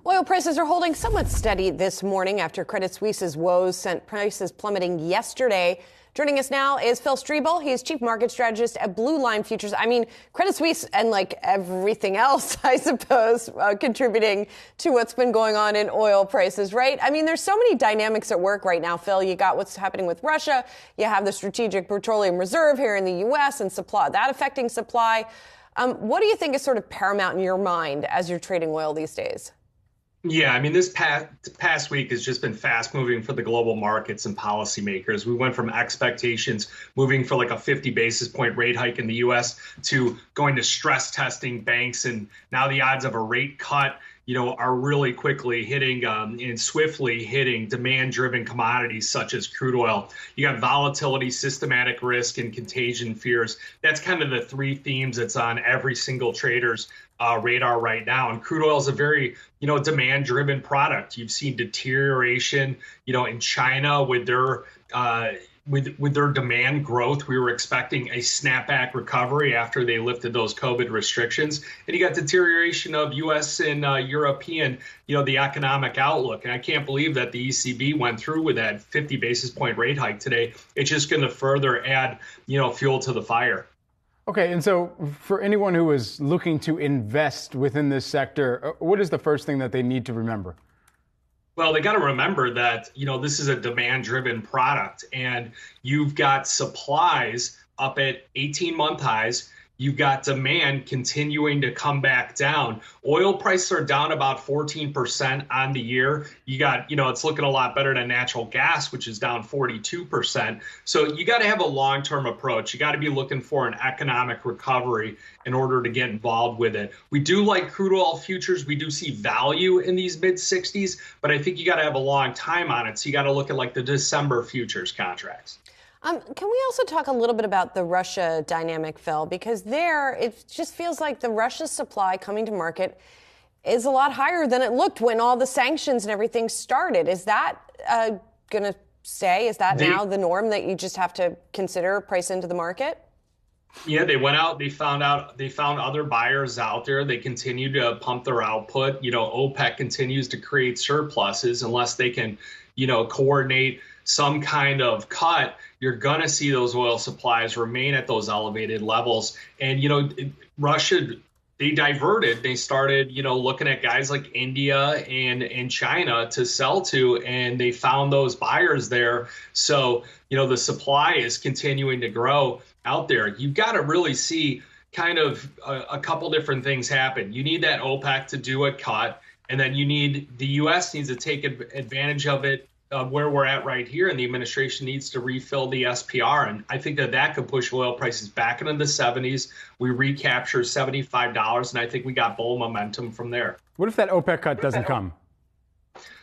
Oil prices are holding somewhat steady this morning after Credit Suisse's woes sent prices plummeting yesterday. Joining us now is Phil Streible. He's chief market strategist at Blue Line Futures. I mean, Credit Suisse and like everything else, I suppose, contributing to what's been going on in oil prices, right? I mean, there's so many dynamics at work right now, Phil. You got what's happening with Russia. You have the Strategic Petroleum Reserve here in the U.S. and supply, that affecting supply. What do you think is sort of paramount in your mind as you're trading oil these days? Yeah, I mean, this past week has just been fast moving for the global markets and policymakers. We went from expectations moving for like a 50 basis point rate hike in the U.S. to going to stress testing banks. And now the odds of a rate cut, are really quickly hitting and swiftly hitting demand-driven commodities such as crude oil. You got volatility, systematic risk, and contagion fears. That's kind of the three themes that's on every single trader's radar right now. And crude oil is a very, demand-driven product. You've seen deterioration, in China with their with their demand growth. We were expecting a snapback recovery after they lifted those COVID restrictions. And you got deterioration of U.S. and European, the economic outlook. And I can't believe that the ECB went through with that 50 basis point rate hike today. It's just going to further add, fuel to the fire. Okay, and so for anyone who is looking to invest within this sector, what is the first thing that they need to remember? Well, they got to remember that, this is a demand-driven product, and you've got supplies up at 18-month highs. You've got demand continuing to come back down. Oil prices are down about 14% on the year. You got, it's looking a lot better than natural gas, which is down 42%. So you got to have a long-term approach. You got to be looking for an economic recovery in order to get involved with it. We do like crude oil futures. We do see value in these mid-60s, but I think you got to have a long time on it. So you got to look at like the December futures contracts. Can we also talk a little bit about the Russia dynamic, Phil? Because there, it just feels like the Russia supply coming to market is a lot higher than it looked when all the sanctions and everything started. Is that going to stay? Is that now the norm that you just have to consider price into the market? Yeah, they went out, they found other buyers out there. They continue to pump their output. OPEC continues to create surpluses unless they can, coordinate some kind of cut. You're going to see those oil supplies remain at those elevated levels. And, Russia, they diverted. They started, looking at guys like India and China to sell to, and they found those buyers there. So, the supply is continuing to grow out there. You've got to really see kind of a couple different things happen. You need that OPEC to do a cut, and then the U.S. needs to take advantage of it. Where we're at right here, and the administration needs to refill the SPR. And I think that could push oil prices back into the 70s. We recapture $75, and I think we got bull momentum from there. What if that OPEC cut doesn't come?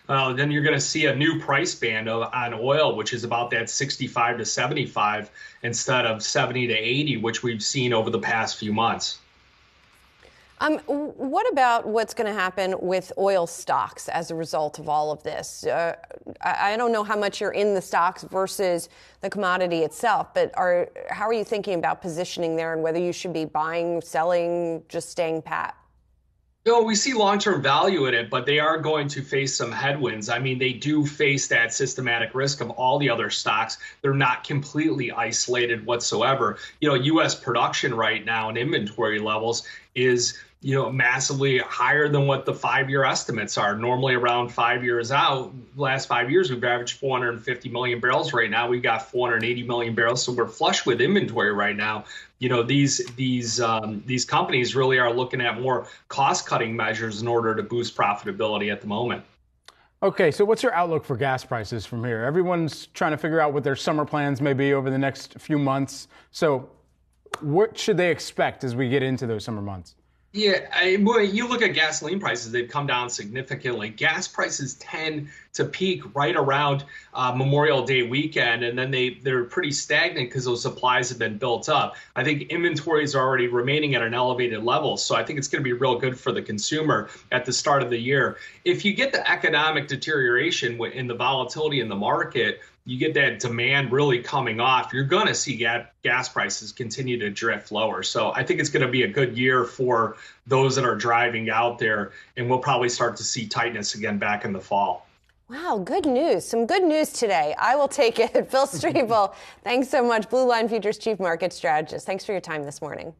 Then you're going to see a new price band on oil, which is about that 65 to 75 instead of 70 to 80, which we've seen over the past few months. What about what's going to happen with oil stocks as a result of all of this? I don't know how much you're in the stocks versus the commodity itself, but how are you thinking about positioning there and whether you should be buying, selling, just staying pat? No, we see long-term value in it, but they are going to face some headwinds. I mean, they do face that systematic risk of all the other stocks. They're not completely isolated whatsoever. U.S. production right now and inventory levels is massively higher than what the 5-year estimates are. Normally around 5 years out, last 5 years, we've averaged 450 million barrels. Right now, we've got 480 million barrels. So we're flush with inventory right now. These companies really are looking at more cost-cutting measures in order to boost profitability at the moment. Okay, so what's your outlook for gas prices from here? Everyone's trying to figure out what their summer plans may be over the next few months. So what should they expect as we get into those summer months? Yeah, you look at gasoline prices, they've come down significantly. Gas prices tend to peak right around Memorial Day weekend, and then they're pretty stagnant because those supplies have been built up. I think inventories are already remaining at an elevated level, so I think it's going to be real good for the consumer at the start of the year. If you get the economic deterioration in the volatility in the market, you get that demand really coming off, you're going to see gas prices continue to drift lower. So I think it's going to be a good year for those that are driving out there, and we'll probably start to see tightness again back in the fall. Wow, good news. Some good news today. I will take it. Phil Streible, thanks so much. Blue Line Futures Chief Market Strategist. Thanks for your time this morning.